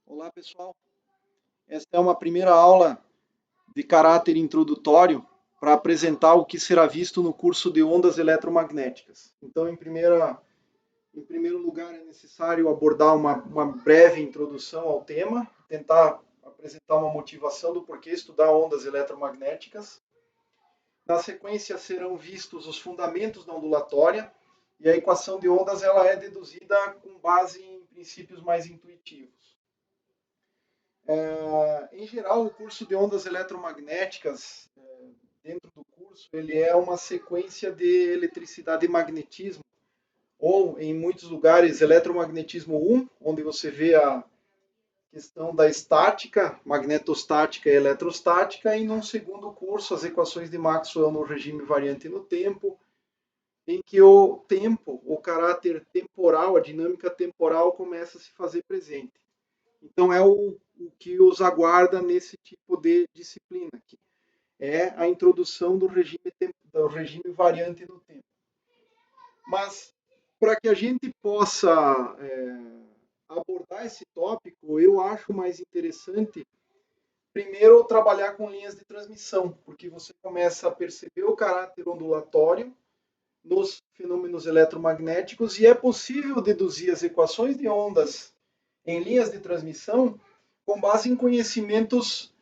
Olá, pessoal. Esta é uma primeira aula de caráter introdutório para apresentar o que será visto no curso de ondas eletromagnéticas. Então, em primeiro lugar, é necessário abordar uma breve introdução ao tema, tentar apresentar uma motivação do porquê estudar ondas eletromagnéticas. Na sequência, serão vistos os fundamentos da ondulatória, e a equação de ondas ela é deduzida com base em princípios mais intuitivos. Em geral, o curso de ondas eletromagnéticas, dentro do curso, ele é uma sequência de eletricidade e magnetismo, ou em muitos lugares, eletromagnetismo 1, onde você vê a questão da estática, magnetostática e eletrostática, e num segundo curso, as equações de Maxwell no regime variante no tempo, em que o tempo, o caráter temporal, a dinâmica temporal começa a se fazer presente. Então, é o que os aguarda nesse tipo de disciplina aqui. É a introdução do regime variante no tempo. Mas, para que a gente possa abordar esse tópico, eu acho mais interessante, primeiro, trabalhar com linhas de transmissão, porque você começa a perceber o caráter ondulatório nos fenômenos eletromagnéticos e é possível deduzir as equações de ondas em linhas de transmissão com base em conhecimentos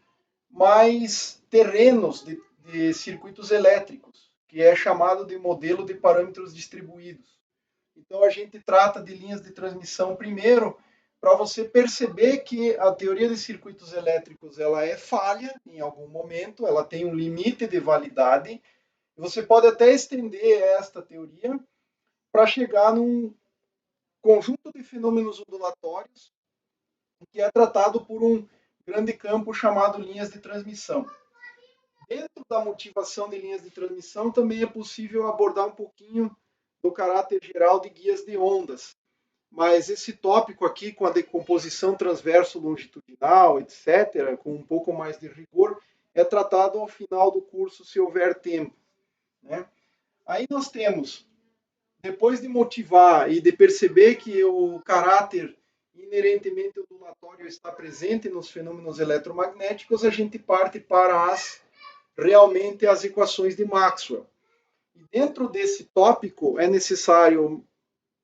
mais terrenos de circuitos elétricos, que é chamado de modelo de parâmetros distribuídos. Então, a gente trata de linhas de transmissão primeiro, para você perceber que a teoria de circuitos elétricos ela é falha em algum momento, ela tem um limite de validade. Você pode até estender esta teoria para chegar num conjunto de fenômenos ondulatórios que é tratado por um grande campo chamado linhas de transmissão. Dentro da motivação de linhas de transmissão, também é possível abordar um pouquinho do caráter geral de guias de ondas. Mas esse tópico aqui, com a decomposição transverso-longitudinal, etc., com um pouco mais de rigor, é tratado ao final do curso, se houver tempo. Né? Aí nós temos, depois de motivar e de perceber que o caráter inerentemente ondulatório está presente nos fenômenos eletromagnéticos, a gente parte para realmente as equações de Maxwell. E dentro desse tópico é necessário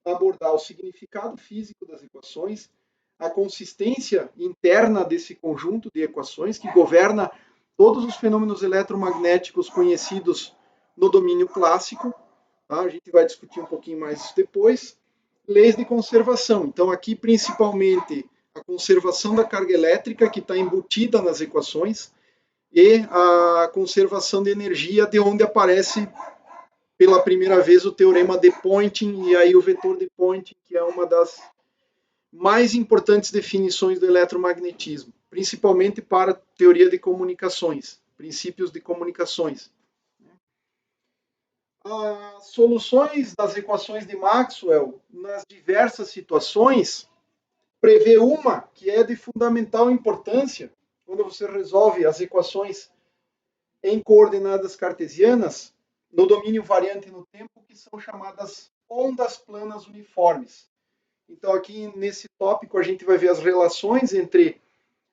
abordar o significado físico das equações, a consistência interna desse conjunto de equações que governa todos os fenômenos eletromagnéticos conhecidos no domínio clássico. Tá? A gente vai discutir um pouquinho mais isso depois. Leis de conservação. Então, aqui, principalmente, a conservação da carga elétrica, que está embutida nas equações, e a conservação de energia, de onde aparece pela primeira vez o teorema de Poynting e aí o vetor de Poynting, que é uma das mais importantes definições do eletromagnetismo, principalmente para a teoria de comunicações, princípios de comunicações. As soluções das equações de Maxwell, nas diversas situações, prevê uma que é de fundamental importância, quando você resolve as equações em coordenadas cartesianas, no domínio variante no tempo, que são chamadas ondas planas uniformes. Então, aqui nesse tópico, a gente vai ver as relações entre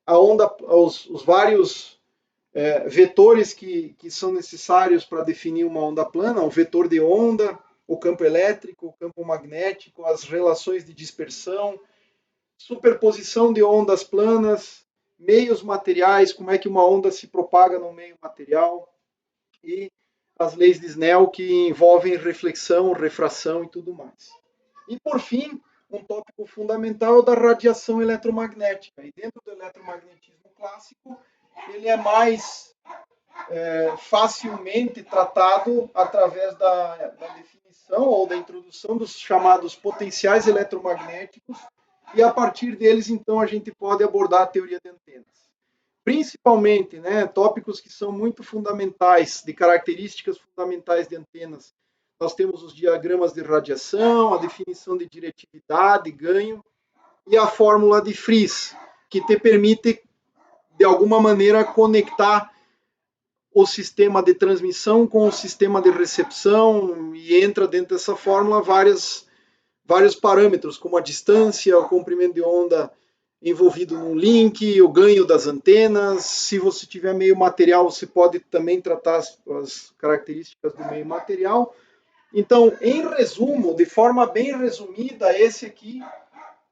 a onda, os vários vetores que são necessários para definir uma onda plana, o vetor de onda, o campo elétrico, o campo magnético, as relações de dispersão, superposição de ondas planas, meios materiais, como é que uma onda se propaga no meio material, e as leis de Snell que envolvem reflexão, refração e tudo mais. E, por fim, um tópico fundamental da radiação eletromagnética. E dentro do eletromagnetismo clássico, ele é mais facilmente tratado através da definição ou da introdução dos chamados potenciais eletromagnéticos, e a partir deles, então, a gente pode abordar a teoria de antenas. Principalmente, tópicos que são muito fundamentais, de características fundamentais de antenas. Nós temos os diagramas de radiação, a definição de diretividade, ganho, e a fórmula de Friis, que te permite, de alguma maneira, conectar o sistema de transmissão com o sistema de recepção, e entra dentro dessa fórmula vários parâmetros, como a distância, o comprimento de onda envolvido num link, o ganho das antenas. Se você tiver meio material, você pode também tratar as características do meio material. Então, em resumo, de forma bem resumida, esse aqui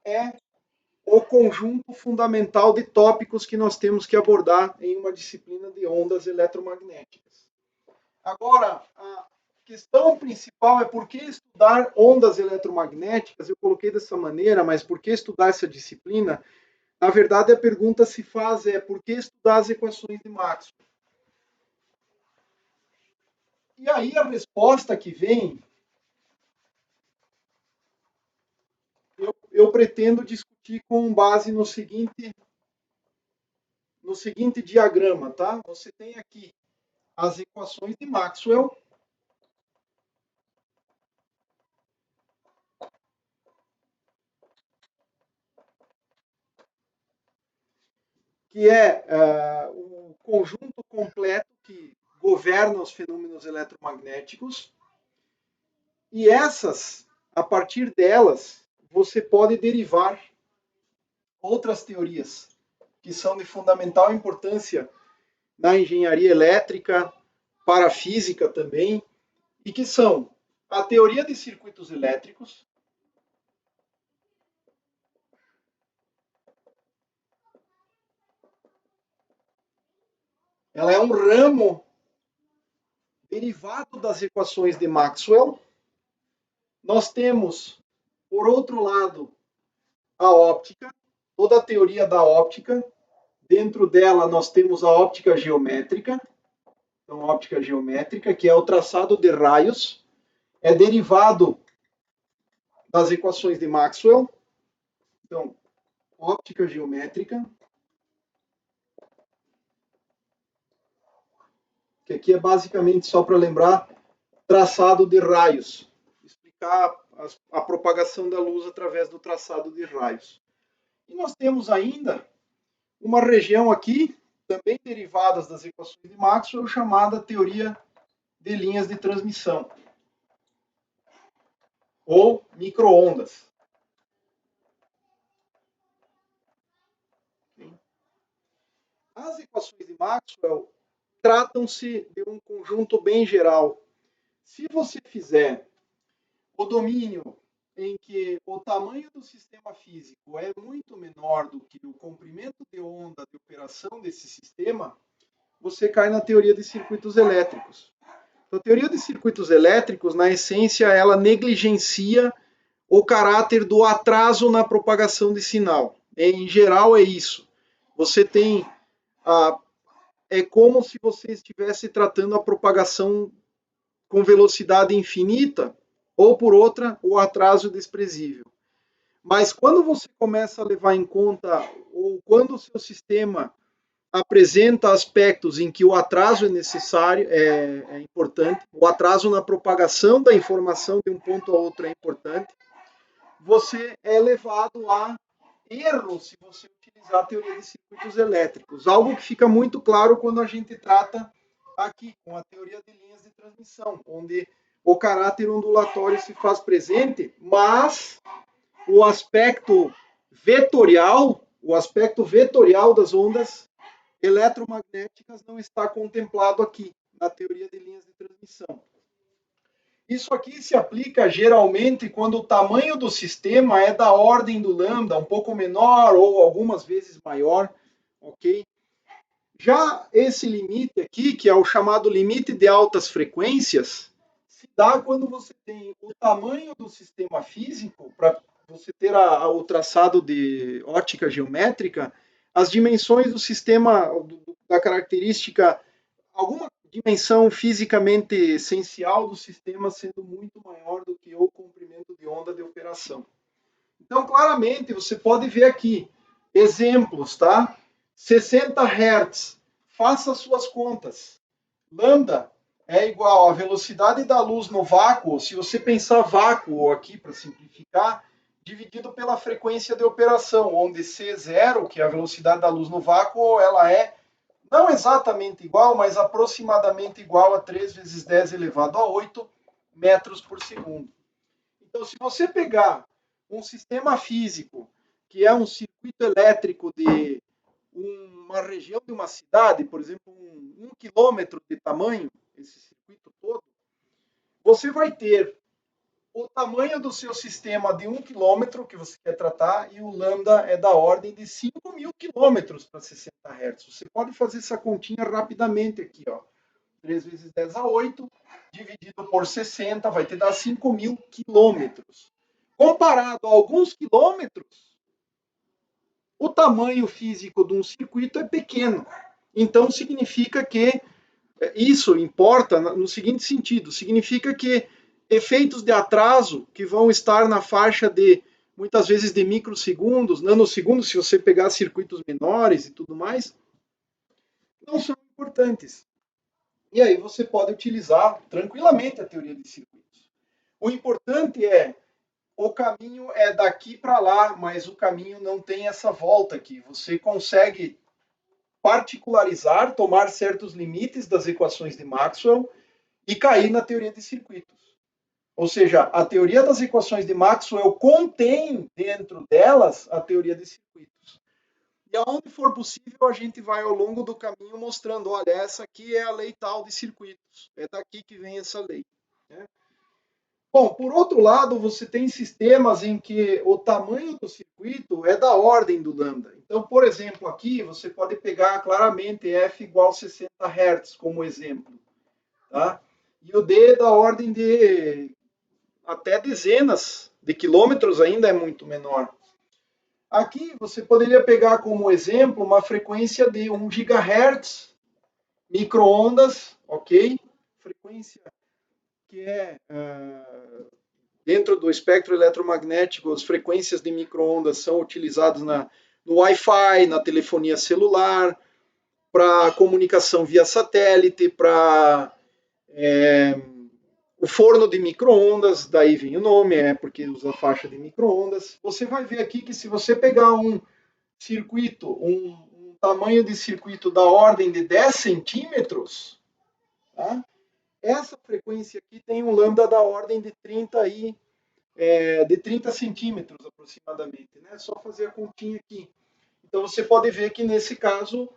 é o conjunto fundamental de tópicos que nós temos que abordar em uma disciplina de ondas eletromagnéticas. Agora, a questão principal é por que estudar ondas eletromagnéticas. Eu coloquei dessa maneira, mas por que estudar essa disciplina? Na verdade, a pergunta se faz é por que estudar as equações de Maxwell? E aí a resposta que vem, eu pretendo discutir com base no seguinte diagrama, tá? Você tem aqui as equações de Maxwell, que é o conjunto completo que governa os fenômenos eletromagnéticos. E essas, a partir delas, você pode derivar outras teorias que são de fundamental importância na engenharia elétrica, para a física também, e que são a teoria de circuitos elétricos, ela é um ramo derivado das equações de Maxwell. Nós temos, por outro lado, a óptica, toda a teoria da óptica. Dentro dela nós temos a óptica geométrica. Então, óptica geométrica, que é o traçado de raios, é derivado das equações de Maxwell. Então, óptica geométrica, que aqui é basicamente, só para lembrar, traçado de raios, explicar a propagação da luz através do traçado de raios. E nós temos ainda uma região aqui, também derivadas das equações de Maxwell, chamada teoria de linhas de transmissão, ou microondas. As equações de Maxwell tratam-se de um conjunto bem geral. Se você fizer o domínio em que o tamanho do sistema físico é muito menor do que o comprimento de onda de operação desse sistema, você cai na teoria de circuitos elétricos. Então, a teoria de circuitos elétricos, na essência, ela negligencia o caráter do atraso na propagação de sinal. Em geral, é isso. Você tem é como se você estivesse tratando a propagação com velocidade infinita, ou por outra, o atraso desprezível. Mas quando você começa a levar em conta, ou quando o seu sistema apresenta aspectos em que o atraso é necessário, é importante, o atraso na propagação da informação de um ponto a outro é importante, você é levado a erro se você utilizar a teoria de circuitos elétricos. Algo que fica muito claro quando a gente trata aqui com a teoria de linhas de transmissão, onde o caráter ondulatório se faz presente, mas o aspecto vetorial das ondas eletromagnéticas não está contemplado aqui na teoria de linhas de transmissão. Isso aqui se aplica geralmente quando o tamanho do sistema é da ordem do lambda, um pouco menor ou algumas vezes maior, ok? Já esse limite aqui, que é o chamado limite de altas frequências, se dá quando você tem o tamanho do sistema físico, para você ter o traçado de ótica geométrica, as dimensões do sistema, da característica, alguma dimensão fisicamente essencial do sistema sendo muito maior do que o comprimento de onda de operação. Então, claramente, você pode ver aqui exemplos, tá? 60 Hz, faça suas contas. Lambda é igual à velocidade da luz no vácuo, se você pensar vácuo aqui, para simplificar, dividido pela frequência de operação, onde C0, que é a velocidade da luz no vácuo, ela é não exatamente igual, mas aproximadamente igual a 3 vezes 10 elevado a 8 metros por segundo. Então, se você pegar um sistema físico, que é um circuito circuito elétrico de uma região de uma cidade, por exemplo, 1 quilômetro de tamanho, esse circuito todo, você vai ter o tamanho do seu sistema de 1 quilômetro que você quer tratar e o lambda é da ordem de 5.000 quilômetros para 60 Hz. Você pode fazer essa continha rapidamente aqui, ó. 3 vezes 10 a 8, dividido por 60, vai te dar 5.000 quilômetros. Comparado a alguns quilômetros, o tamanho físico de um circuito é pequeno. Então, significa que isso importa no seguinte sentido: significa que efeitos de atraso que vão estar na faixa de, muitas vezes, de microsegundos, nanosegundos, se você pegar circuitos menores e tudo mais, não são importantes. E aí você pode utilizar tranquilamente a teoria de circuitos. O importante é, o caminho é daqui para lá, mas o caminho não tem essa volta aqui. Você consegue particularizar, tomar certos limites das equações de Maxwell e cair na teoria de circuitos. Ou seja, a teoria das equações de Maxwell contém dentro delas a teoria de circuitos. E aonde for possível, a gente vai ao longo do caminho mostrando, olha, essa aqui é a lei tal de circuitos, é daqui que vem essa lei. Né? Bom, por outro lado, você tem sistemas em que o tamanho do circuito é da ordem do lambda. Então, por exemplo, aqui você pode pegar claramente f igual a 60 Hz como exemplo. Tá? E o d da ordem de até dezenas de quilômetros ainda é muito menor. Aqui você poderia pegar como exemplo uma frequência de 1 GHz, microondas, ok? Frequência que é dentro do espectro eletromagnético, as frequências de microondas são utilizadas no Wi-Fi, na telefonia celular, para comunicação via satélite, para o forno de microondas, daí vem o nome, porque usa faixa de microondas. Você vai ver aqui que se você pegar um circuito, um tamanho de circuito da ordem de 10 centímetros, tá? Essa frequência aqui tem um lambda da ordem de 30 centímetros aproximadamente. Né? É só fazer a continha aqui. Então você pode ver que nesse caso,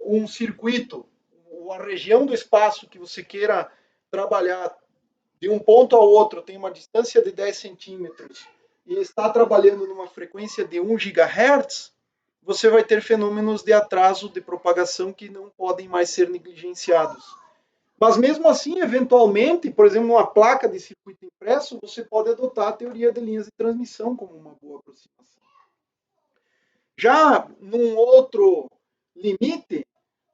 um circuito, a região do espaço que você queira trabalhar de um ponto ao outro tem uma distância de 10 centímetros e está trabalhando numa frequência de 1 GHz, você vai ter fenômenos de atraso de propagação que não podem mais ser negligenciados. Mas mesmo assim, eventualmente, por exemplo, numa placa de circuito impresso, você pode adotar a teoria de linhas de transmissão como uma boa aproximação. Já num outro limite,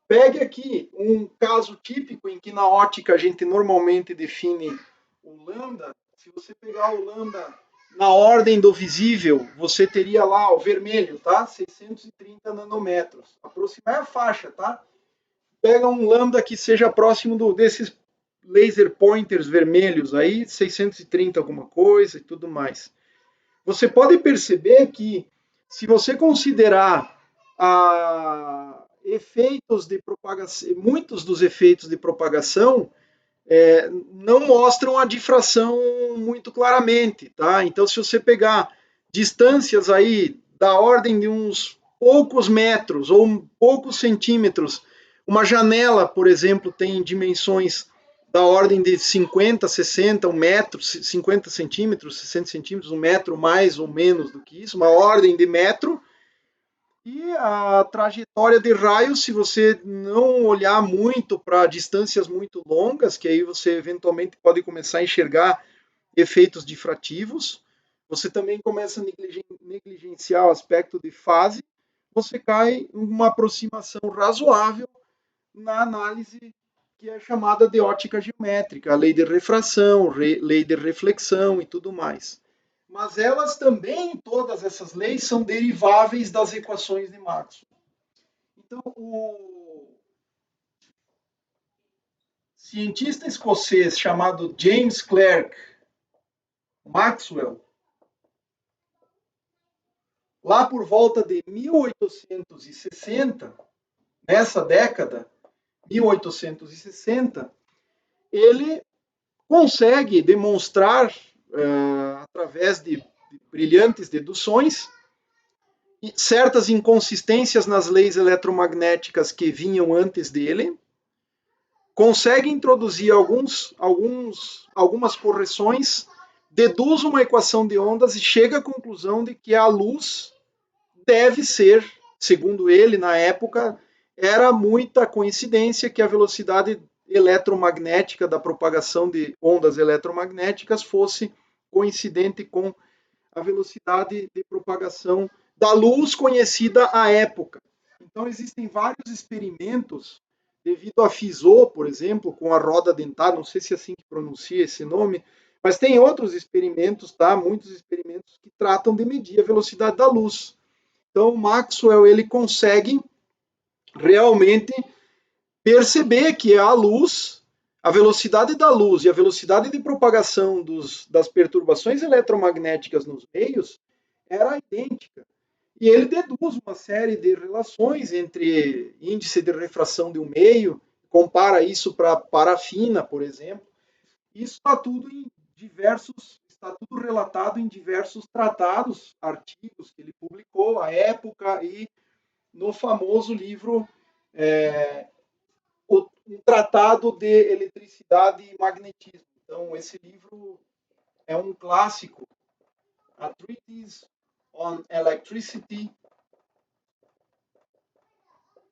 pegue aqui um caso típico em que na ótica a gente normalmente define o lambda. Se você pegar o lambda na ordem do visível, você teria lá o vermelho, tá? 630 nanômetros. Aproximar a faixa, tá? Pega um lambda que seja próximo desses laser pointers vermelhos aí, 630 alguma coisa e tudo mais. Você pode perceber que se você considerar efeitos de propagação, muitos dos efeitos de propagação não mostram a difração muito claramente, tá? Então, se você pegar distâncias aí da ordem de uns poucos metros ou poucos centímetros, uma janela, por exemplo, tem dimensões da ordem de 50, 60, 1 metro, 50 centímetros, 60 centímetros, 1 metro mais ou menos do que isso, uma ordem de metro. E a trajetória de raio, se você não olhar muito para distâncias muito longas, que aí você eventualmente pode começar a enxergar efeitos difrativos, você também começa a negligenciar o aspecto de fase, você cai em uma aproximação razoável na análise que é chamada de ótica geométrica, a lei de refração, lei de reflexão e tudo mais. Mas elas também, todas essas leis, são deriváveis das equações de Maxwell. Então, o cientista escocês chamado James Clerk Maxwell, lá por volta de 1860, nessa década, 1860, ele consegue demonstrar, através de brilhantes deduções, certas inconsistências nas leis eletromagnéticas que vinham antes dele, consegue introduzir algumas correções, deduz uma equação de ondas e chega à conclusão de que a luz deve ser, segundo ele, na época, era muita coincidência que a velocidade eletromagnética da propagação de ondas eletromagnéticas fosse coincidente com a velocidade de propagação da luz conhecida à época. Então, existem vários experimentos, devido a Fizeau, por exemplo, com a roda dentada, não sei se é assim que pronuncia esse nome, mas tem outros experimentos, tá? Muitos experimentos que tratam de medir a velocidade da luz. Então, o Maxwell ele consegue realmente perceber que a luz, a velocidade da luz e a velocidade de propagação das perturbações eletromagnéticas nos meios era idêntica. E ele deduz uma série de relações entre índice de refração de um meio, compara isso para parafina, por exemplo. Isso está tudo relatado em diversos tratados, artigos que ele publicou à época e no famoso livro um tratado de eletricidade e magnetismo. Então, esse livro é um clássico, A Treatise on Electricity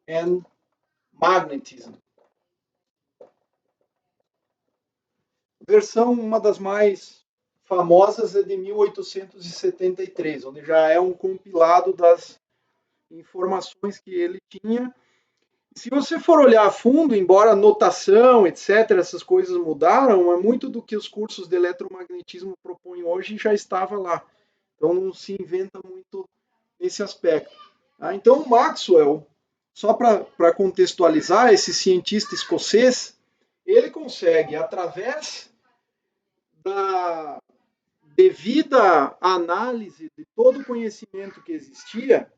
and Magnetism. Versão, uma das mais famosas, é de 1873, onde já é um compilado das informações que ele tinha. Se você for olhar a fundo, embora a notação, etc., essas coisas mudaram, é muito do que os cursos de eletromagnetismo propõem hoje já estava lá. Então não se inventa muito nesse aspecto. Então o Maxwell, só para contextualizar, esse cientista escocês, ele consegue, através da devida análise de todo o conhecimento que existia,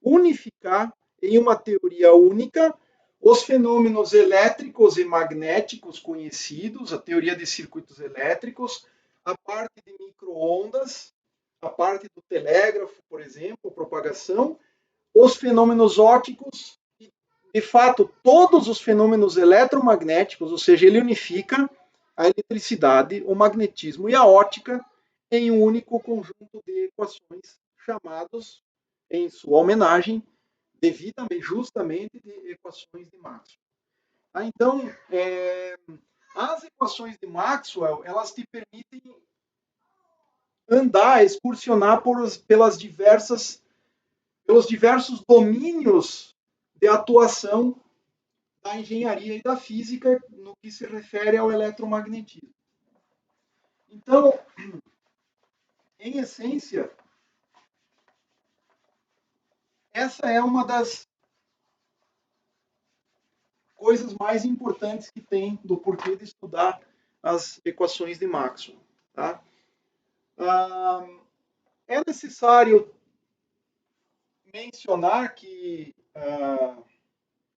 unificar em uma teoria única os fenômenos elétricos e magnéticos conhecidos, a teoria de circuitos elétricos, a parte de microondas, a parte do telégrafo, por exemplo, propagação, os fenômenos ópticos e, de fato, todos os fenômenos eletromagnéticos, ou seja, ele unifica a eletricidade, o magnetismo e a óptica em um único conjunto de equações chamados, em sua homenagem, devidamente, justamente, de equações de Maxwell. Então, as equações de Maxwell, elas te permitem andar, excursionar pelos diversos domínios de atuação da engenharia e da física no que se refere ao eletromagnetismo. Então, em essência, essa é uma das coisas mais importantes que tem do porquê de estudar as equações de Maxwell. Tá? É necessário mencionar que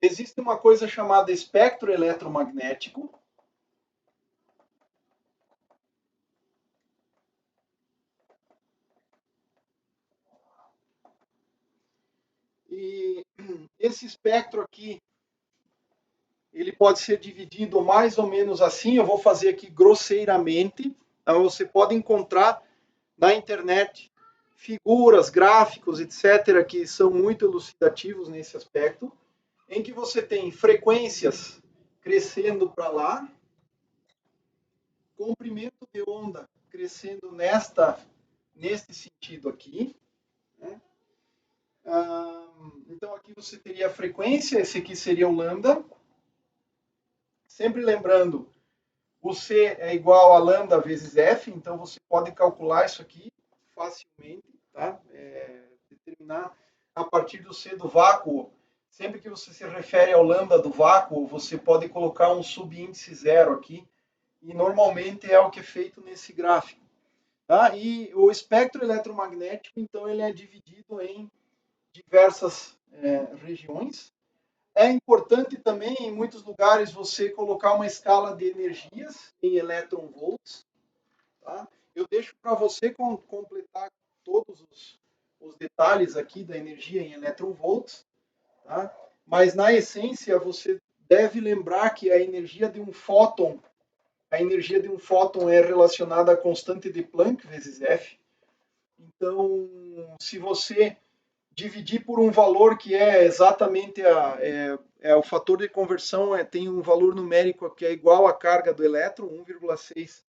existe uma coisa chamada espectro eletromagnético. E esse espectro aqui, ele pode ser dividido mais ou menos assim, eu vou fazer aqui grosseiramente. Então, você pode encontrar na internet figuras, gráficos, etc., que são muito elucidativos nesse aspecto, em que você tem frequências crescendo para lá, comprimento de onda crescendo neste sentido aqui. Né? Então, aqui você teria a frequência, esse aqui seria o lambda. Sempre lembrando, o C é igual a lambda vezes F, então você pode calcular isso aqui facilmente, tá? Determinar a partir do C do vácuo. Sempre que você se refere ao lambda do vácuo, você pode colocar um subíndice zero aqui, e normalmente é o que é feito nesse gráfico. Tá? E o espectro eletromagnético, então, ele é dividido em diversas regiões. É importante também, em muitos lugares, você colocar uma escala de energias em electron volts. Tá? Eu deixo para você completar todos os detalhes aqui da energia em eletronvolts, tá? Mas na essência você deve lembrar que a energia de um fóton é relacionada à constante de Planck vezes F. Então, se você dividir por um valor que é exatamente o fator de conversão, tem um valor numérico que é igual à carga do elétron, 1,6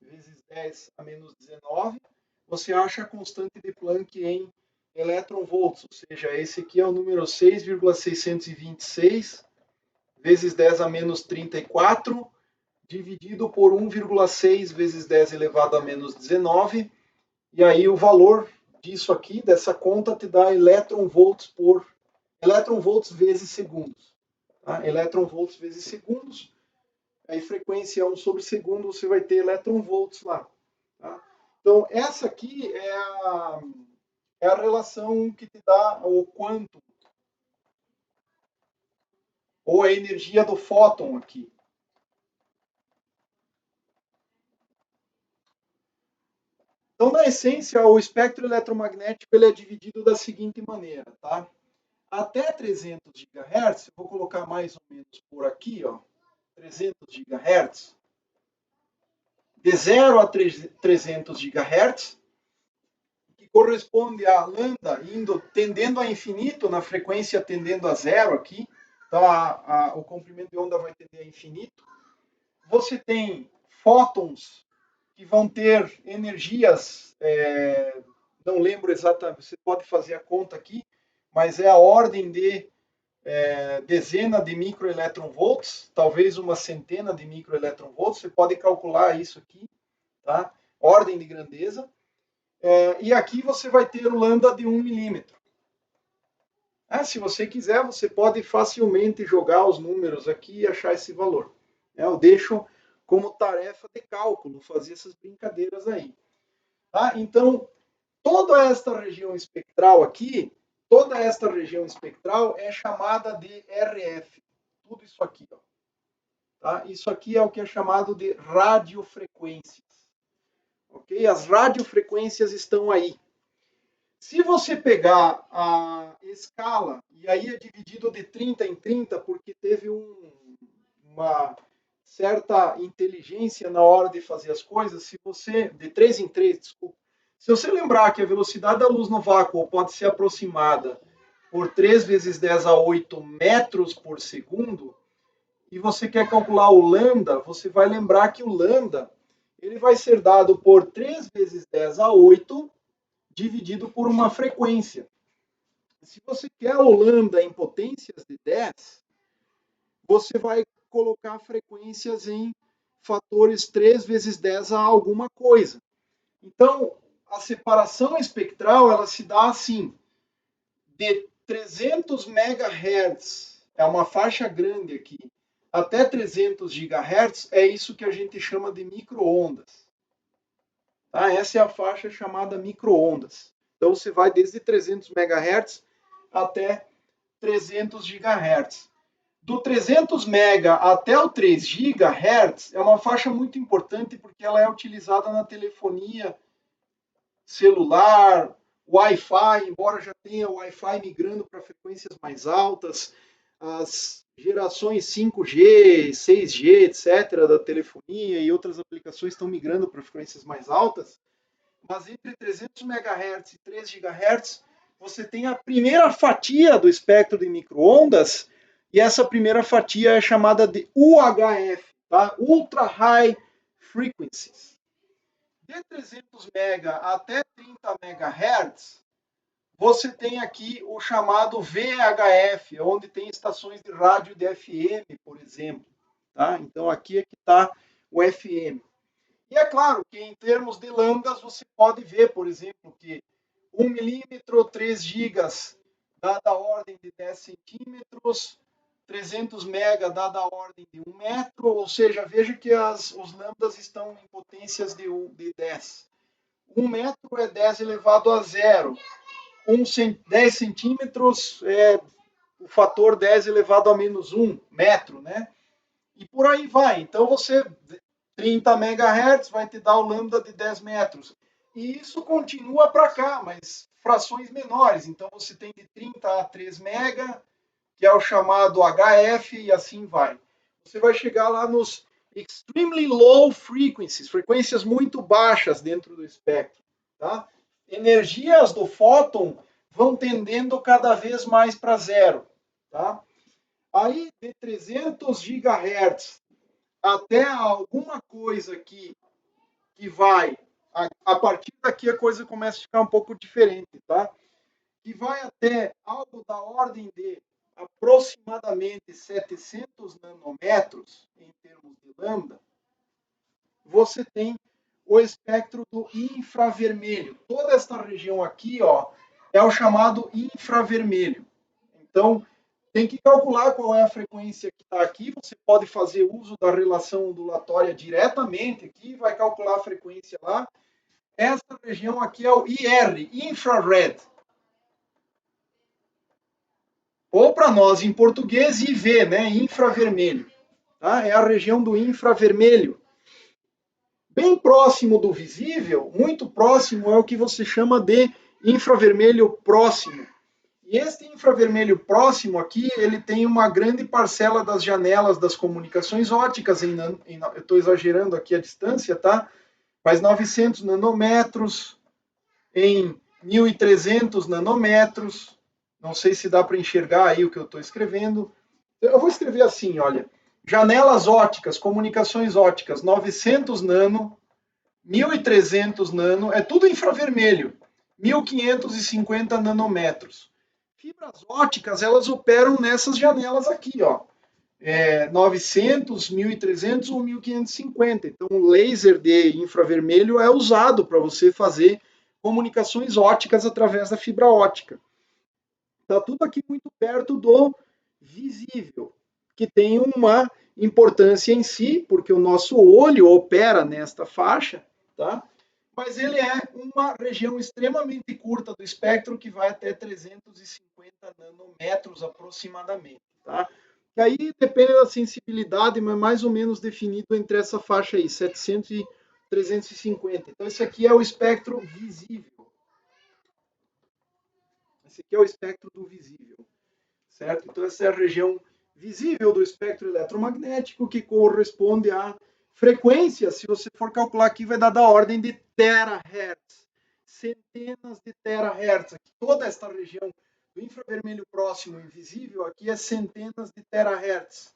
vezes 10 a menos 19, você acha a constante de Planck em eletronvolts, ou seja, esse aqui é o número 6,626 vezes 10 a menos 34, dividido por 1,6 vezes 10 elevado a menos 19, e aí o valor disso aqui, dessa conta, te dá eletronvolts vezes segundos. Tá? Eletronvolts vezes segundos, aí frequência 1 sobre segundo, você vai ter eletronvolts lá. Tá? Então, essa aqui é a relação que te dá o quantum, ou a energia do fóton aqui. Então, na essência, o espectro eletromagnético ele é dividido da seguinte maneira, tá? Até 300 GHz, vou colocar mais ou menos por aqui, ó, 300 GHz, de 0 a 300 GHz, que corresponde a lambda tendendo a infinito, na frequência tendendo a zero aqui, então o comprimento de onda vai tender a infinito. Você tem fótons que vão ter energias, não lembro exatamente, você pode fazer a conta aqui, mas é a ordem de dezena de microeletronvolts, talvez uma centena de microeletronvolts, você pode calcular isso aqui, tá? Ordem de grandeza. E aqui você vai ter o lambda de 1 milímetro. Se você quiser, você pode facilmente jogar os números aqui e achar esse valor. Eu deixo como tarefa de cálculo, fazer essas brincadeiras aí. Tá? Então, toda esta região espectral aqui, toda esta região espectral é chamada de RF. Tudo isso aqui. Ó. Tá? Isso aqui é o que é chamado de radiofrequências. Okay? As radiofrequências estão aí. Se você pegar a escala, e aí é dividido de 30 em 30, porque teve uma certa inteligência na hora de fazer as coisas, se você, de 3 em 3, desculpa, se você lembrar que a velocidade da luz no vácuo pode ser aproximada por 3 vezes 10 a 8 metros por segundo, e você quer calcular o lambda, você vai lembrar que o lambda ele vai ser dado por 3 vezes 10 a 8 dividido por uma frequência. Se você quer o lambda em potências de 10, você vai colocar frequências em fatores 3 vezes 10 a alguma coisa. Então, a separação espectral ela se dá assim, de 300 MHz, é uma faixa grande aqui, até 300 GHz, é isso que a gente chama de microondas. Tá? Essa é a faixa chamada microondas. Então, você vai desde 300 MHz até 300 GHz. Do 300 MHz até o 3 GHz é uma faixa muito importante porque ela é utilizada na telefonia celular, Wi-Fi, embora já tenha o Wi-Fi migrando para frequências mais altas, as gerações 5G, 6G, etc., da telefonia e outras aplicações estão migrando para frequências mais altas, mas entre 300 MHz e 3 GHz, você tem a primeira fatia do espectro de microondas, e essa primeira fatia é chamada de UHF, tá? Ultra High Frequencies. De 300 MHz até 30 MHz, você tem aqui o chamado VHF, onde tem estações de rádio de FM, por exemplo. Tá? Então, aqui é que está o FM. E é claro que em termos de lambdas, você pode ver, por exemplo, que 1 milímetro, 3 gigas, dada a ordem de 10 centímetros, 300 mega, dada a ordem de 1 metro, ou seja, veja que os lambdas estão em potências de 10. 1 metro é 10 elevado a zero. 10 centímetros é o fator 10 elevado a menos 1 metro, né? E por aí vai. Então, 30 MHz vai te dar o lambda de 10 metros. E isso continua para cá, mas frações menores. Então, você tem de 30 a 3 mega, que é o chamado HF, e assim vai. Você vai chegar lá nos extremely low frequencies, frequências muito baixas dentro do espectro. Tá? Energias do fóton vão tendendo cada vez mais para zero. Tá? Aí, de 300 GHz até alguma coisa que vai, a partir daqui a coisa começa a ficar um pouco diferente, tá? Que vai até algo da ordem de aproximadamente 700 nanômetros em termos de lambda, você tem o espectro do infravermelho. Toda esta região aqui, ó, é o chamado infravermelho. Então, tem que calcular qual é a frequência que está aqui. Você pode fazer uso da relação ondulatória diretamente aqui, vai calcular a frequência lá. Essa região aqui é o IR, Infrared. Ou para nós em português, IV, né? Infravermelho. Tá? É a região do infravermelho. Bem próximo do visível, muito próximo, é o que você chama de infravermelho próximo. E este infravermelho próximo aqui, ele tem uma grande parcela das janelas das comunicações ópticas, eu estou exagerando aqui a distância, tá? Mas 900 nanômetros em 1.300 nanômetros, não sei se dá para enxergar aí o que eu estou escrevendo. Eu vou escrever assim, olha, janelas ópticas, comunicações ópticas, 900 nano, 1.300 nano, é tudo infravermelho, 1.550 nanômetros. Fibras ópticas, elas operam nessas janelas aqui, ó. 900, 1.300 ou 1.550. Então, o laser de infravermelho é usado para você fazer comunicações ópticas através da fibra óptica. Está tudo aqui muito perto do visível, que tem uma importância em si, porque o nosso olho opera nesta faixa, tá? Mas ele é uma região extremamente curta do espectro, que vai até 350 nanômetros aproximadamente, tá? E aí depende da sensibilidade, mas mais ou menos definido entre essa faixa aí, 700 e 350. Então esse aqui é o espectro visível. Esse aqui é o espectro do visível, certo? Então essa é a região visível do espectro eletromagnético, que corresponde à frequência. Se você for calcular aqui, vai dar da ordem de terahertz, centenas de terahertz. Aqui, toda esta região do infravermelho próximo e visível aqui é centenas de terahertz.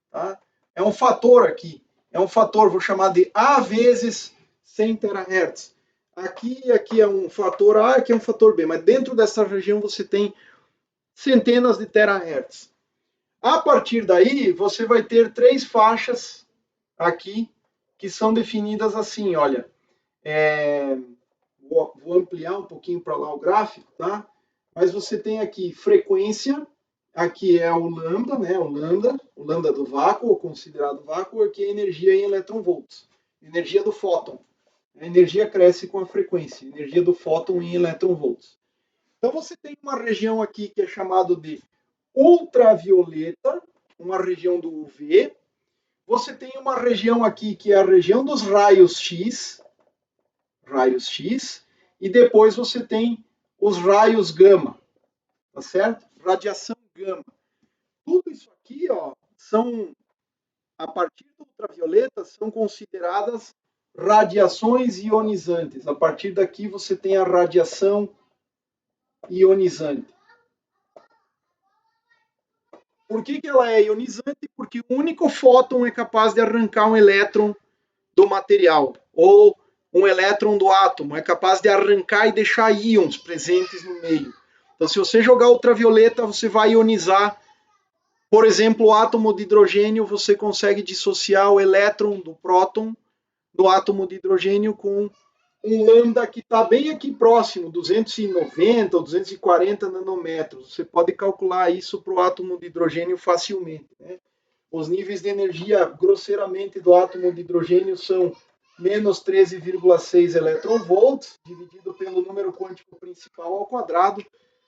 Tá? É um fator aqui, é um fator, vou chamar de A vezes 100 terahertz. Aqui é um fator A, aqui é um fator B, mas dentro dessa região você tem centenas de terahertz. A partir daí, você vai ter 3 faixas aqui, que são definidas assim, olha. Vou ampliar um pouquinho para lá o gráfico, tá? Mas você tem aqui frequência, aqui é o lambda, né? O lambda do vácuo, ou considerado vácuo, aqui é energia em eletronvolts, energia do fóton. A energia cresce com a frequência, energia do fóton em eletronvolts. Então você tem uma região aqui que é chamada de ultravioleta, uma região do UV. Você tem uma região aqui que é a região dos raios X, e depois você tem os raios gama, tá certo? Radiação gama. Tudo isso aqui, ó, a partir do ultravioleta, são consideradas radiações ionizantes. A partir daqui você tem a radiação ionizante. Por que ela é ionizante? Porque o único fóton é capaz de arrancar um elétron do material, ou um elétron do átomo, é capaz de arrancar e deixar íons presentes no meio. Então, se você jogar ultravioleta, você vai ionizar. Por exemplo, o átomo de hidrogênio, você consegue dissociar o elétron do próton do átomo de hidrogênio com um lambda que está bem aqui próximo, 290 ou 240 nanômetros. Você pode calcular isso para o átomo de hidrogênio facilmente, né? Os níveis de energia, grosseiramente, do átomo de hidrogênio são menos 13,6 eletronvolts, dividido pelo número quântico principal ao quadrado.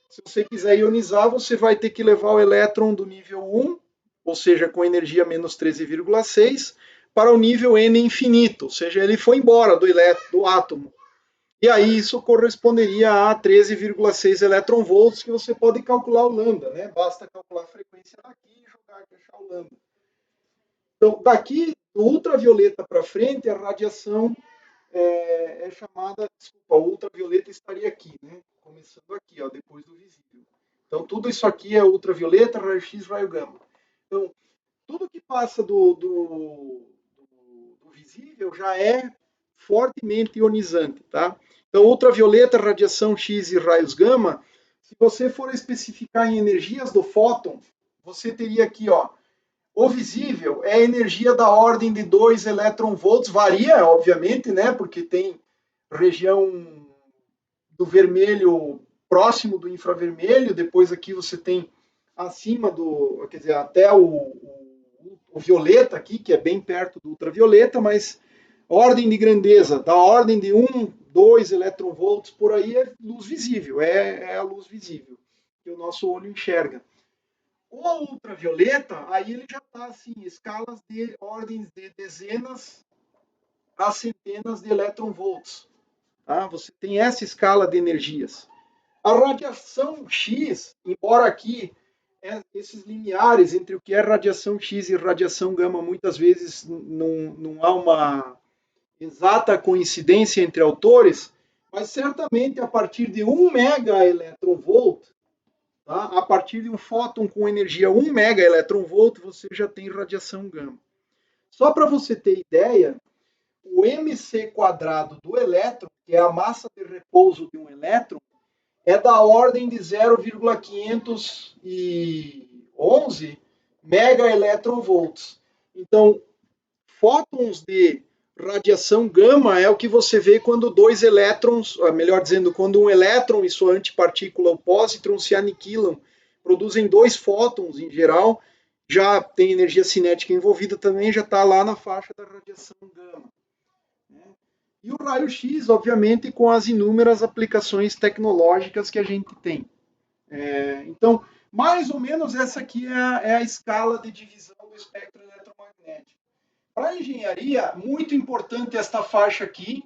Se você quiser ionizar, você vai ter que levar o elétron do nível 1, ou seja, com energia menos 13,6, para o nível N infinito, ou seja, ele foi embora do átomo. E aí isso corresponderia a 13,6 eletronvolts, que você pode calcular o lambda, né? Basta calcular a frequência daqui e jogar aqui, achar o lambda. Então, daqui, do ultravioleta para frente, a radiação é chamada, desculpa, o ultravioleta estaria aqui, né? Começando aqui, ó, depois do visível. Então, tudo isso aqui é ultravioleta, raio-x, raio gama. Então, tudo que passa do visível já é fortemente ionizante, tá? Então, ultravioleta, radiação X e raios gama, se você for especificar em energias do fóton, você teria aqui, ó, o visível é energia da ordem de 2 eletronvolts, varia, obviamente, né? Porque tem região do vermelho próximo do infravermelho, depois aqui você tem acima do, quer dizer, até o violeta aqui, que é bem perto do ultravioleta, mas ordem de grandeza, da ordem de 1, 2 eletronvolts por aí é luz visível, é a luz visível que o nosso olho enxerga. O ultravioleta, aí ele já está assim, escalas de ordens de dezenas a centenas de eletronvolts. Tá? Você tem essa escala de energias. A radiação X, embora aqui esses limiares entre o que é radiação X e radiação gama, muitas vezes não há uma exata coincidência entre autores, mas certamente a partir de 1 megaeletronvolt, tá? A partir de um fóton com energia 1 megaeletronvolt, você já tem radiação gama. Só para você ter ideia, o mc quadrado do elétron, que é a massa de repouso de um elétron, é da ordem de 0,511 megaeletronvolts. Então, fótons de radiação gama é o que você vê quando dois elétrons, melhor dizendo, quando um elétron e sua antipartícula, o pósitron, se aniquilam, produzem dois fótons em geral, já tem energia cinética envolvida também, já está lá na faixa da radiação gama. E o raio-x, obviamente, com as inúmeras aplicações tecnológicas que a gente tem. Então, mais ou menos essa aqui é a escala de divisão do espectro eletromagnético. Para a engenharia, muito importante esta faixa aqui,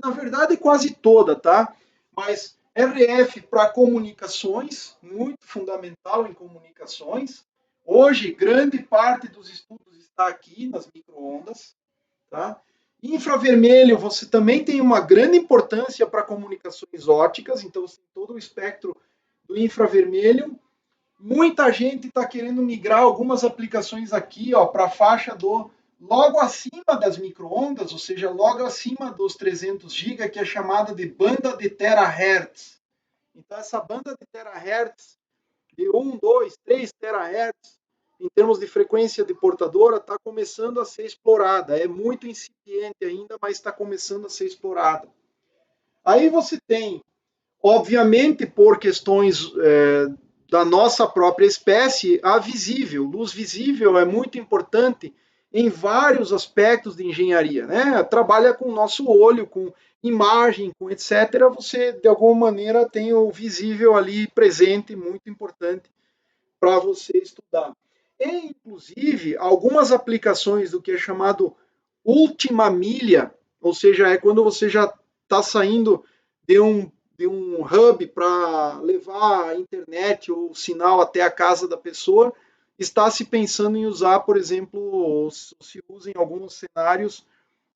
na verdade quase toda, tá? Mas RF para comunicações, muito fundamental em comunicações. Hoje, grande parte dos estudos está aqui nas microondas, tá? Infravermelho, você também tem uma grande importância para comunicações ópticas, então você tem todo o espectro do infravermelho. Muita gente está querendo migrar algumas aplicações aqui para a faixa do logo acima das microondas, ou seja, logo acima dos 300 GB, que é chamada de banda de terahertz. Então, essa banda de terahertz, de 1, 2, 3 terahertz, em termos de frequência de portadora, está começando a ser explorada. É muito incipiente ainda, mas está começando a ser explorada. Aí você tem, obviamente, por questões da nossa própria espécie, a visível. Luz visível é muito importante em vários aspectos de engenharia, né? Trabalha com o nosso olho, com imagem, com etc. Você, de alguma maneira, tem o visível ali presente, muito importante para você estudar. E, inclusive, algumas aplicações do que é chamado última milha, ou seja, é quando você já está saindo de um hub para levar a internet ou o sinal até a casa da pessoa, está se pensando em usar, por exemplo, ou se usa em alguns cenários,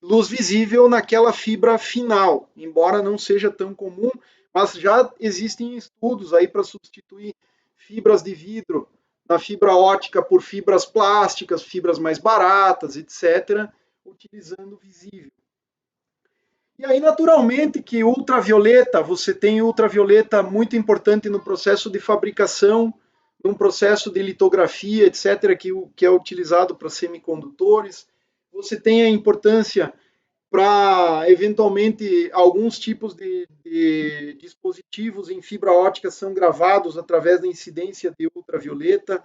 luz visível naquela fibra final, embora não seja tão comum, mas já existem estudos aí para substituir fibras de vidro na fibra ótica por fibras plásticas, fibras mais baratas, etc., utilizando visível. E aí, naturalmente, que ultravioleta, você tem ultravioleta muito importante no processo de fabricação, num processo de litografia, etc., que é utilizado para semicondutores. Você tem a importância para, eventualmente, alguns tipos de dispositivos em fibra ótica são gravados através da incidência de ultravioleta.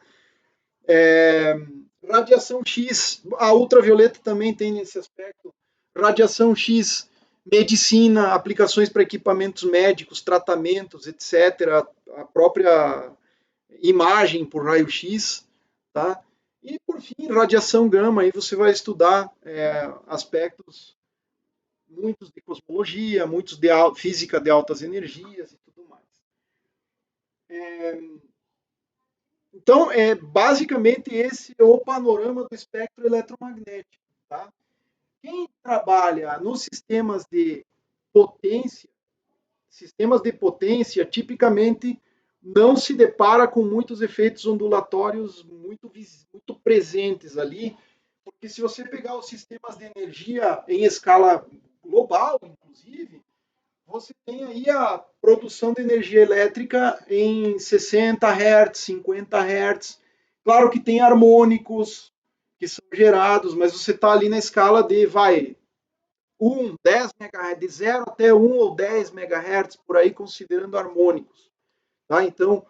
Radiação X, a ultravioleta também tem nesse aspecto. Radiação X, medicina, aplicações para equipamentos médicos, tratamentos, etc. A própria imagem por raio-x, tá? E, por fim, radiação gama, aí você vai estudar aspectos muitos de cosmologia, muitos de física de altas energias e tudo mais. Então, basicamente esse é o panorama do espectro eletromagnético. Tá? Quem trabalha nos potência, sistemas de potência, tipicamente não se depara com muitos efeitos ondulatórios muito presentes ali, porque se você pegar os sistemas de energia em escala global, inclusive, você tem aí a produção de energia elétrica em 60 Hz, 50 Hz. Claro que tem harmônicos que são gerados, mas você está ali na escala de, 10 MHz, de 0 até 1 ou 10 MHz, por aí, considerando harmônicos. Tá? Então,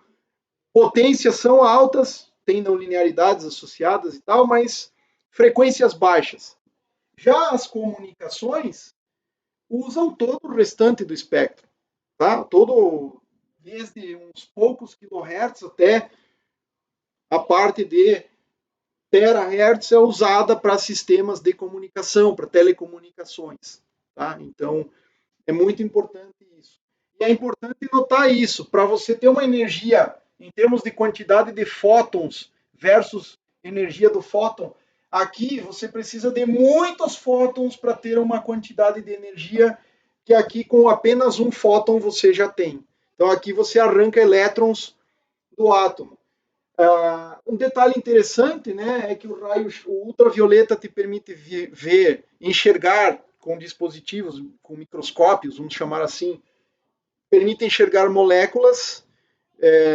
potências são altas, tem não linearidades associadas e tal, mas frequências baixas. Já as comunicações usam todo o restante do espectro, tá? Desde uns poucos kilohertz até a parte de terahertz é usada para sistemas de comunicação, para telecomunicações, tá? Então, é muito importante isso. E é importante notar isso, para você ter uma energia em termos de quantidade de fótons versus energia do fóton, aqui você precisa de muitos fótons para ter uma quantidade de energia que aqui com apenas um fóton você já tem. Então aqui você arranca elétrons do átomo. Um detalhe interessante, né, é que o ultravioleta te permite enxergar com dispositivos, com microscópios, vamos chamar assim, permite enxergar moléculas,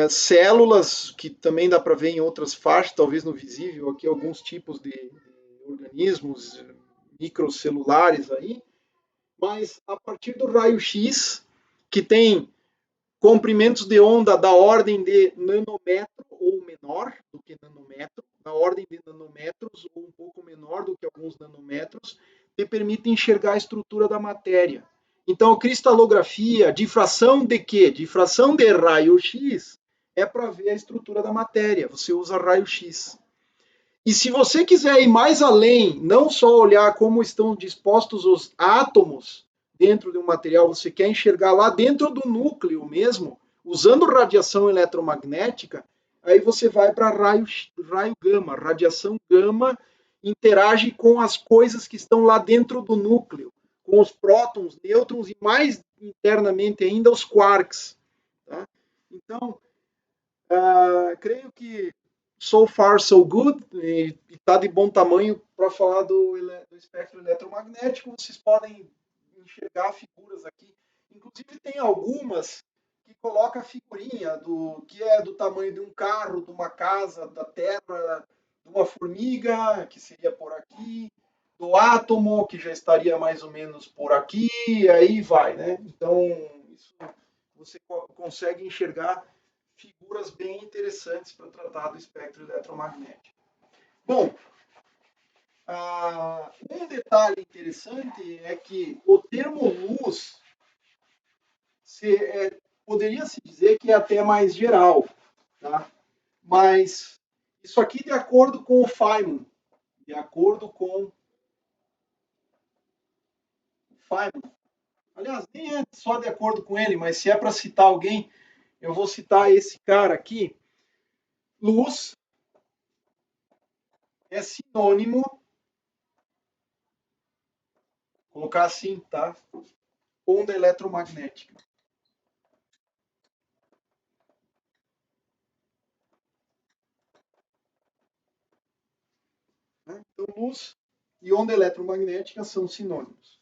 células, que também dá para ver em outras faixas, talvez no visível, aqui alguns tipos de organismos microcelulares aí, mas a partir do raio-x, que tem comprimentos de onda da ordem de nanômetro ou menor do que nanômetro, na ordem de nanômetros ou um pouco menor do que alguns nanômetros, que permite enxergar a estrutura da matéria. Então, cristalografia, difração de quê? Difração de raio-x é para ver a estrutura da matéria. Você usa raio-x. E se você quiser ir mais além, não só olhar como estão dispostos os átomos dentro de um material, você quer enxergar lá dentro do núcleo mesmo, usando radiação eletromagnética, aí você vai para raio gama. Radiação gama interage com as coisas que estão lá dentro do núcleo, com os prótons, nêutrons e mais internamente ainda os quarks. Tá? Então, creio que so far so good, e está de bom tamanho para falar do espectro eletromagnético. Vocês podem enxergar figuras aqui. Inclusive tem algumas que coloca a figurinha que é do tamanho de um carro, de uma casa, da Terra, de uma formiga, que seria por aqui, do átomo, que já estaria mais ou menos por aqui, e aí vai, né? Então, isso você consegue enxergar figuras bem interessantes para tratar do espectro eletromagnético. Bom, um detalhe interessante é que o termo luz poderia se dizer que é até mais geral, tá? Mas isso aqui de acordo com o Feynman, de acordo com Feynman, aliás, nem é só de acordo com ele, mas se é para citar alguém, eu vou citar esse cara aqui. Luz é sinônimo, vou colocar assim, tá? Onda eletromagnética. Então, luz e onda eletromagnética são sinônimos.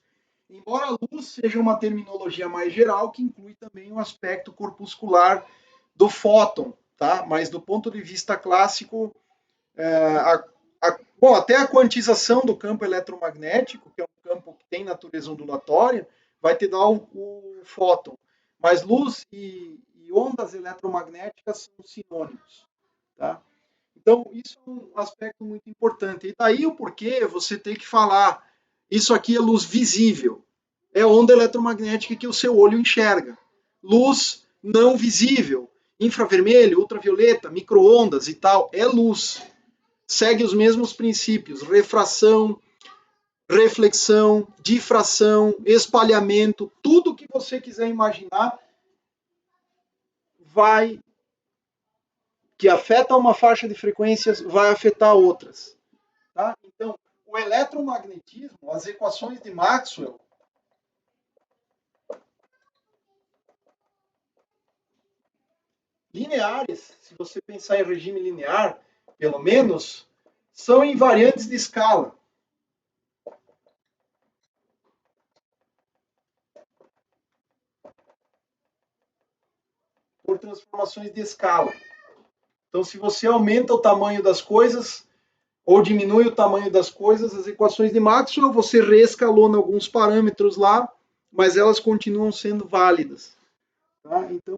Embora a luz seja uma terminologia mais geral, que inclui também o aspecto corpuscular do fóton, tá? Mas do ponto de vista clássico, até a quantização do campo eletromagnético, que é um campo que tem natureza ondulatória, vai te dar o fóton. Mas luz e ondas eletromagnéticas são sinônimos, tá? Então, isso é um aspecto muito importante. E daí o porquê você tem que falar, isso aqui é luz visível. É onda eletromagnética que o seu olho enxerga. Luz não visível, infravermelho, ultravioleta, microondas e tal, é luz. Segue os mesmos princípios, refração, reflexão, difração, espalhamento, tudo que você quiser imaginar vai que afeta uma faixa de frequências vai afetar outras. Tá? Então, o eletromagnetismo, as equações de Maxwell, lineares, se você pensar em regime linear, pelo menos, são invariantes de escala. Por transformações de escala. Então, se você aumenta o tamanho das coisas ou diminui o tamanho das coisas, as equações de Maxwell, você reescalona alguns parâmetros lá, mas elas continuam sendo válidas. Tá? Então,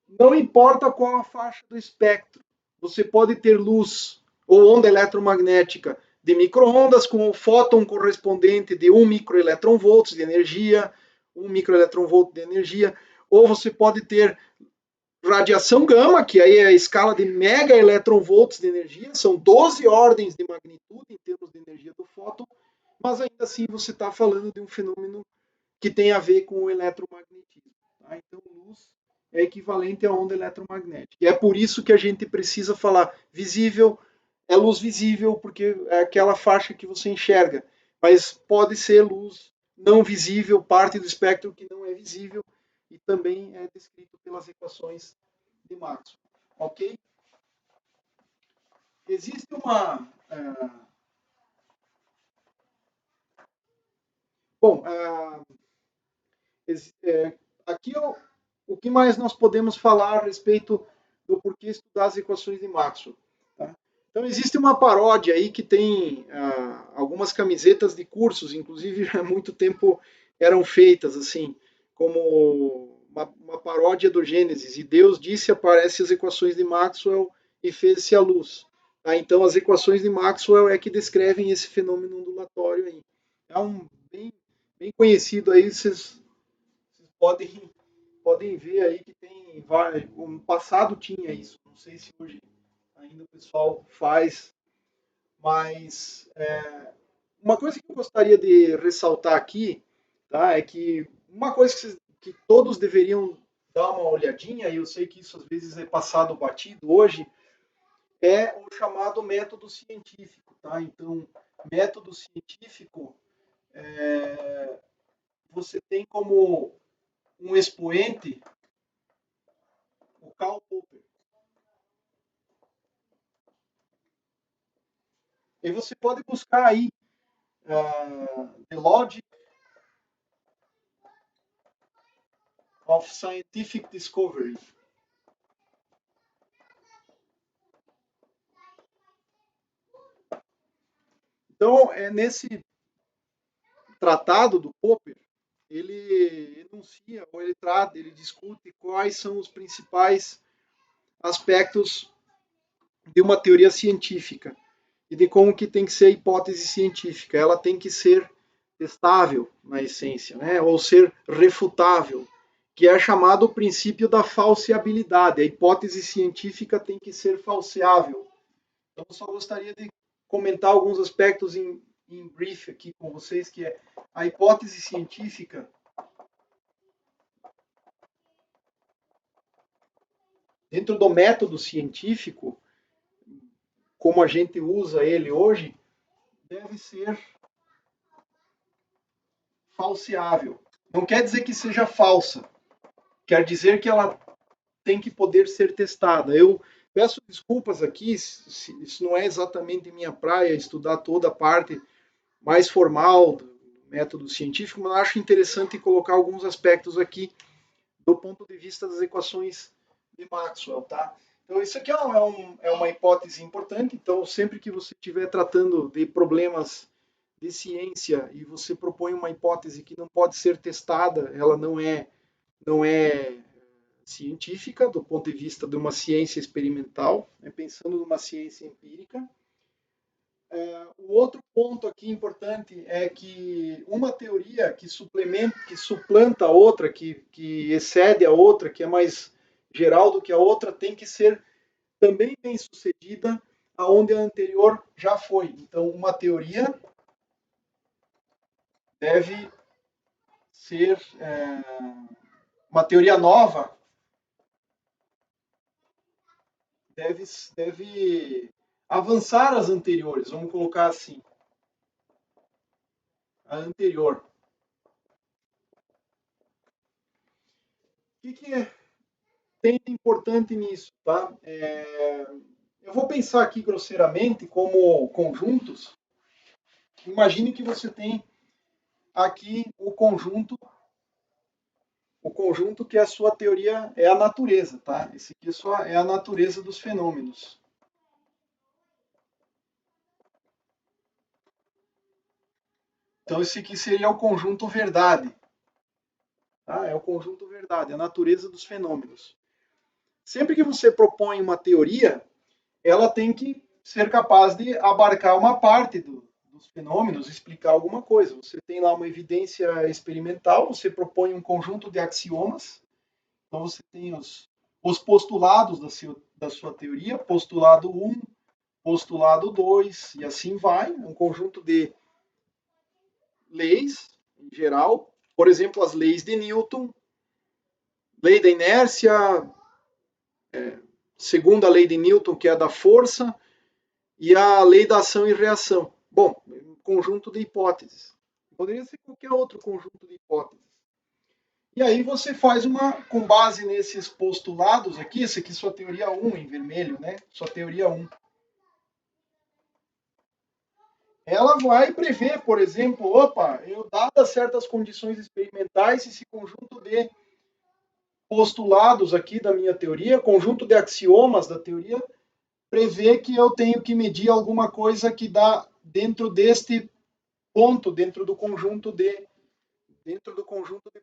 não importa qual a faixa do espectro, você pode ter luz ou onda eletromagnética de microondas com o fóton correspondente de 1 microeletronvolts de energia, 1 microeletronvolt de energia, ou você pode ter radiação gama, que aí é a escala de mega eletronvolts de energia, são 12 ordens de magnitude em termos de energia do fóton, mas ainda assim você está falando de um fenômeno que tem a ver com o eletromagnetismo. Tá? Então, luz é equivalente à onda eletromagnética. E é por isso que a gente precisa falar visível, é luz visível, porque é aquela faixa que você enxerga. Mas pode ser luz não visível, parte do espectro que não é visível, e também é descrito pelas equações de Maxwell. Ok? Existe uma. Bom, aqui o que mais nós podemos falar a respeito do porquê estudar as equações de Maxwell. Tá? Então, existe uma paródia aí que tem algumas camisetas de cursos, inclusive há muito tempo eram feitas, assim, como uma paródia do Gênesis. E Deus disse, aparece as equações de Maxwell e fez-se a luz. Tá? Então, as equações de Maxwell é que descrevem esse fenômeno ondulatório aí. É um bem conhecido aí, vocês podem ver aí que tem vários, no passado tinha isso, não sei se hoje ainda o pessoal faz, mas uma coisa que eu gostaria de ressaltar aqui, tá, é que uma coisa que todos deveriam dar uma olhadinha, e eu sei que isso às vezes é passado batido hoje, é o chamado método científico, tá? Então, método científico, você tem como um expoente o Karl Popper. E você pode buscar aí The Logic of Scientific Discovery. Então, nesse tratado do Popper, ele enuncia, ou ele discute quais são os principais aspectos de uma teoria científica e de como que tem que ser a hipótese científica. Ela tem que ser testável, na essência, né? Ou ser refutável, que é chamado o princípio da falseabilidade. A hipótese científica tem que ser falseável. Então, eu só gostaria de comentar alguns aspectos em brief aqui com vocês, que é a hipótese científica. Dentro do método científico, como a gente usa ele hoje, deve ser falseável. Não quer dizer que seja falsa, quer dizer que ela tem que poder ser testada. Eu peço desculpas aqui, se isso não é exatamente minha praia, estudar toda a parte mais formal do método científico, mas acho interessante colocar alguns aspectos aqui do ponto de vista das equações de Maxwell, tá? Então, isso aqui é uma hipótese importante. Então, sempre que você estiver tratando de problemas de ciência e você propõe uma hipótese que não pode ser testada, ela não é científica do ponto de vista de uma ciência experimental, né? Pensando numa ciência empírica. O outro ponto aqui importante é que uma teoria que suplementa, que suplanta a outra, que excede a outra, que é mais geral do que a outra, tem que ser também bem sucedida aonde a anterior já foi. Então, uma teoria deve ser uma teoria nova, deve avançar as anteriores, vamos colocar assim, a anterior. O que tem de importante nisso, tá? Eu vou pensar aqui grosseiramente como conjuntos. Imagine que você tem aqui o conjunto que a sua teoria é a natureza, tá? Esse aqui é a natureza dos fenômenos. Então, esse aqui seria o conjunto verdade. Tá? É o conjunto verdade, a natureza dos fenômenos. Sempre que você propõe uma teoria, ela tem que ser capaz de abarcar uma parte dos fenômenos, explicar alguma coisa. Você tem lá uma evidência experimental, você propõe um conjunto de axiomas, então você tem os postulados da sua teoria, postulado 1, postulado 2, e assim vai, um conjunto de leis, em geral, por exemplo, as leis de Newton, lei da inércia, segunda lei de Newton, que é a da força, e a lei da ação e reação. Bom, um conjunto de hipóteses. Poderia ser qualquer outro conjunto de hipóteses. E aí você faz com base nesses postulados aqui, essa aqui é sua teoria 1 em vermelho, né? Sua teoria 1. Ela vai prever, por exemplo, dadas certas condições experimentais, esse conjunto de postulados aqui da minha teoria, conjunto de axiomas da teoria, prevê que eu tenho que medir alguma coisa que dá dentro deste ponto, dentro do conjunto de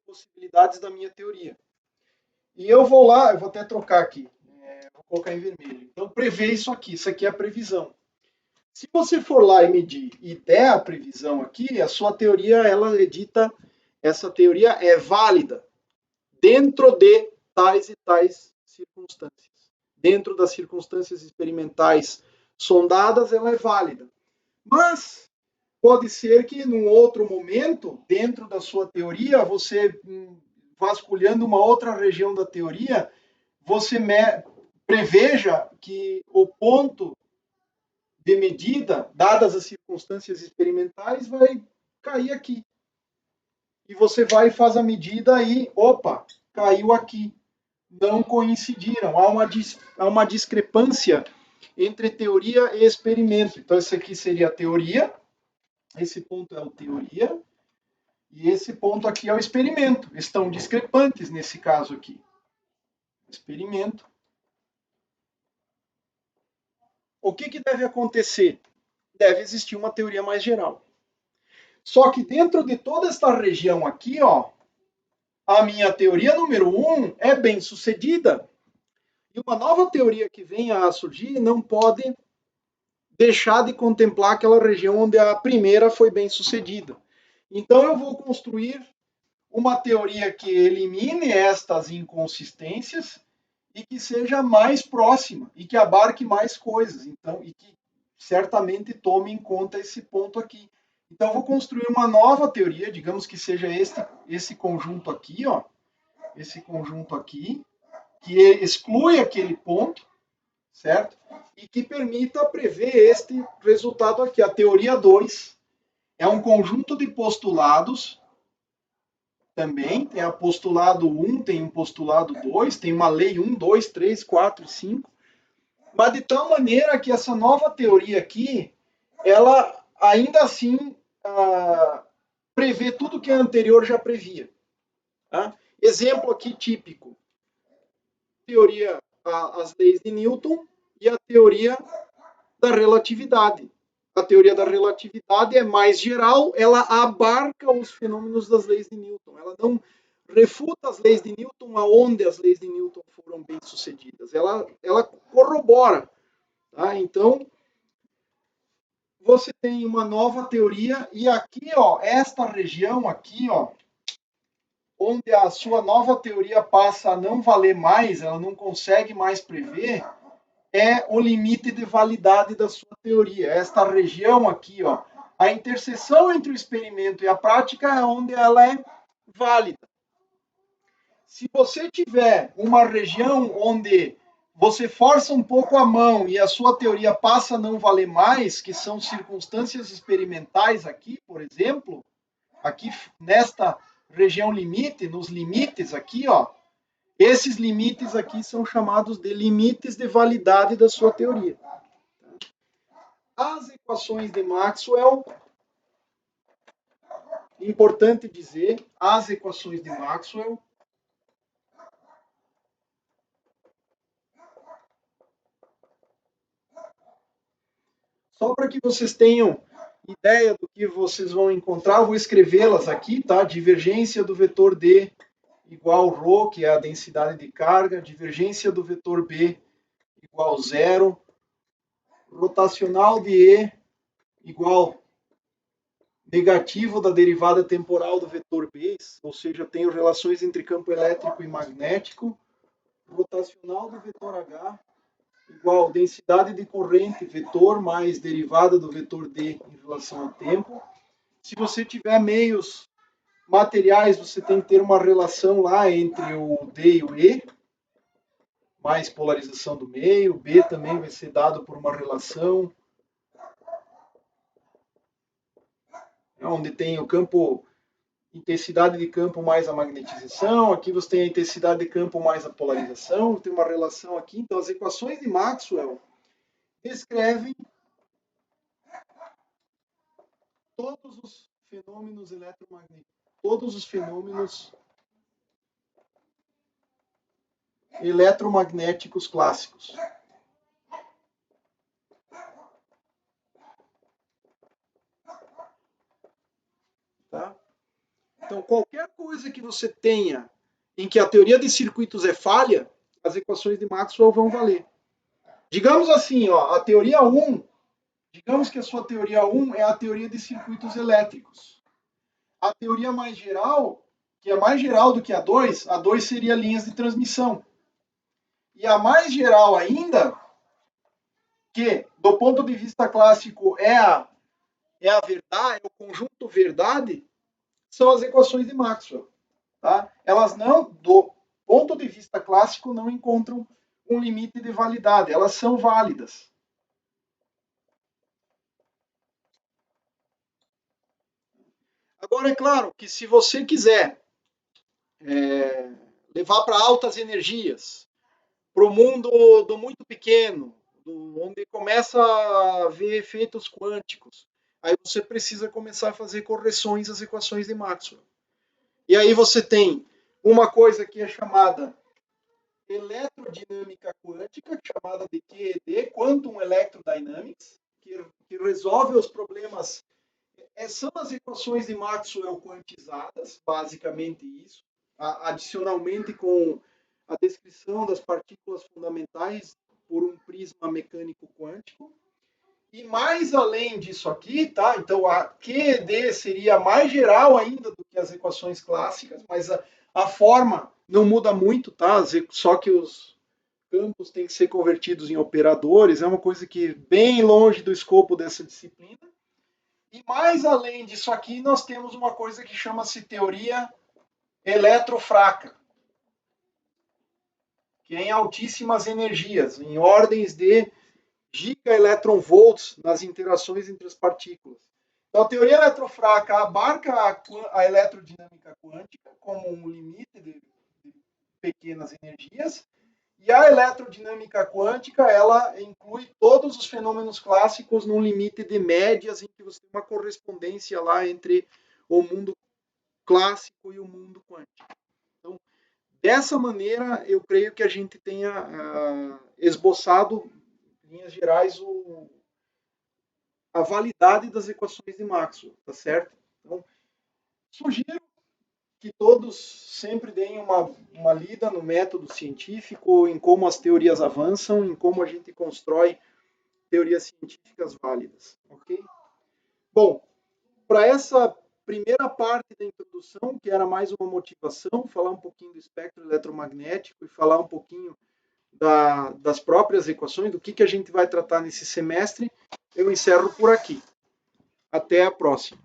possibilidades da minha teoria. E eu vou lá, eu vou até trocar aqui, vou colocar em vermelho. Então, prevê isso aqui é a previsão. Se você for lá e medir e der a previsão aqui, a sua teoria, ela é dita, essa teoria é válida dentro de tais e tais circunstâncias. Dentro das circunstâncias experimentais sondadas, ela é válida. Mas pode ser que num outro momento, dentro da sua teoria, você vasculhando uma outra região da teoria, você preveja que o ponto de medida, dadas as circunstâncias experimentais, vai cair aqui. E você vai e faz a medida e, caiu aqui. Não coincidiram. Há uma discrepância entre teoria e experimento. Então, esse aqui seria a teoria, esse ponto é a teoria, e esse ponto aqui é o experimento. Estão discrepantes nesse caso aqui. Experimento. O que deve acontecer? Deve existir uma teoria mais geral. Só que dentro de toda esta região aqui, a minha teoria número 1 é bem sucedida. E uma nova teoria que venha a surgir não pode deixar de contemplar aquela região onde a primeira foi bem sucedida. Então eu vou construir uma teoria que elimine estas inconsistências e que seja mais próxima e que abarque mais coisas. Então, e que certamente tome em conta esse ponto aqui. Então, eu vou construir uma nova teoria, digamos que seja esse conjunto aqui, esse conjunto aqui, que exclui aquele ponto, certo? E que permita prever este resultado aqui. A teoria 2 é um conjunto de postulados também, tem a postulado 1, tem um postulado 2, tem uma lei 1, 2, 3, 4, 5, mas de tal maneira que essa nova teoria aqui, ela ainda assim prevê tudo que a anterior já previa. Tá? Exemplo aqui típico, teoria, as leis de Newton e a teoria da relatividade. A teoria da relatividade é mais geral, ela abarca os fenômenos das leis de Newton. Ela não refuta as leis de Newton aonde as leis de Newton foram bem sucedidas. Ela corrobora. Tá? Então, você tem uma nova teoria e aqui, esta região aqui, onde a sua nova teoria passa a não valer mais, ela não consegue mais prever, é o limite de validade da sua teoria. Esta região aqui, A interseção entre o experimento e a prática é onde ela é válida. Se você tiver uma região onde você força um pouco a mão e a sua teoria passa a não valer mais, que são circunstâncias experimentais aqui, por exemplo, aqui nesta região limite, nos limites aqui, ó, esses limites aqui são chamados de limites de validade da sua teoria. As equações de Maxwell, importante dizer, as equações de Maxwell só para que vocês tenham ideia do que vocês vão encontrar, eu vou escrevê-las aqui, tá? Divergência do vetor D igual ρ, que é a densidade de carga, divergência do vetor B igual zero, rotacional de E igual negativo da derivada temporal do vetor B, ou seja, tenho relações entre campo elétrico e magnético, rotacional do vetor H igual densidade de corrente, vetor, mais derivada do vetor D em relação ao tempo. Se você tiver meios materiais, você tem que ter uma relação lá entre o D e o E, mais polarização do meio. B também vai ser dado por uma relação onde tem o campo, intensidade de campo mais a magnetização. Aqui você tem a intensidade de campo mais a polarização. Tem uma relação aqui. Então, as equações de Maxwell descrevem todos os fenômenos eletromagnéticos, todos os fenômenos eletromagnéticos clássicos. Tá? Então, qualquer coisa que você tenha em que a teoria de circuitos é falha, as equações de Maxwell vão valer. Digamos assim, ó, a teoria 1, digamos que a sua teoria 1 é a teoria de circuitos elétricos. A teoria mais geral, que é mais geral do que a 2 seria linhas de transmissão. E a mais geral ainda, que do ponto de vista clássico é a verdade, é o conjunto verdade, são as equações de Maxwell. Tá? Elas não, do ponto de vista clássico, não encontram um limite de validade, elas são válidas. Agora, é claro que se você quiser levar para altas energias, para o mundo do muito pequeno, onde começa a ver efeitos quânticos, aí você precisa começar a fazer correções às equações de Maxwell. E aí você tem uma coisa que é chamada eletrodinâmica quântica, chamada de QED, Quantum Electrodynamics, que resolve os problemas. São as equações de Maxwell quantizadas, basicamente isso, adicionalmente com a descrição das partículas fundamentais por um prisma mecânico quântico. E mais além disso aqui, tá? Então a QED seria mais geral ainda do que as equações clássicas, mas a forma não muda muito, tá? Só que os campos têm que ser convertidos em operadores, é uma coisa que bem longe do escopo dessa disciplina. E mais além disso aqui, nós temos uma coisa que chama-se teoria eletrofraca, que é em altíssimas energias, em ordens de gigaelectronvolts nas interações entre as partículas. Então, a teoria eletrofraca abarca a eletrodinâmica quântica como um limite de pequenas energias, e a eletrodinâmica quântica, ela inclui todos os fenômenos clássicos num limite de médias, em que você tem uma correspondência lá entre o mundo clássico e o mundo quântico. Então, dessa maneira, eu creio que a gente tenha esboçado, em linhas gerais, a validade das equações de Maxwell, tá certo? Então, sugiro que todos sempre deem uma lida no método científico, em como as teorias avançam, em como a gente constrói teorias científicas válidas, ok? Bom, para essa primeira parte da introdução, que era mais uma motivação, falar um pouquinho do espectro eletromagnético e falar um pouquinho das próprias equações, do que a gente vai tratar nesse semestre, eu encerro por aqui. Até a próxima.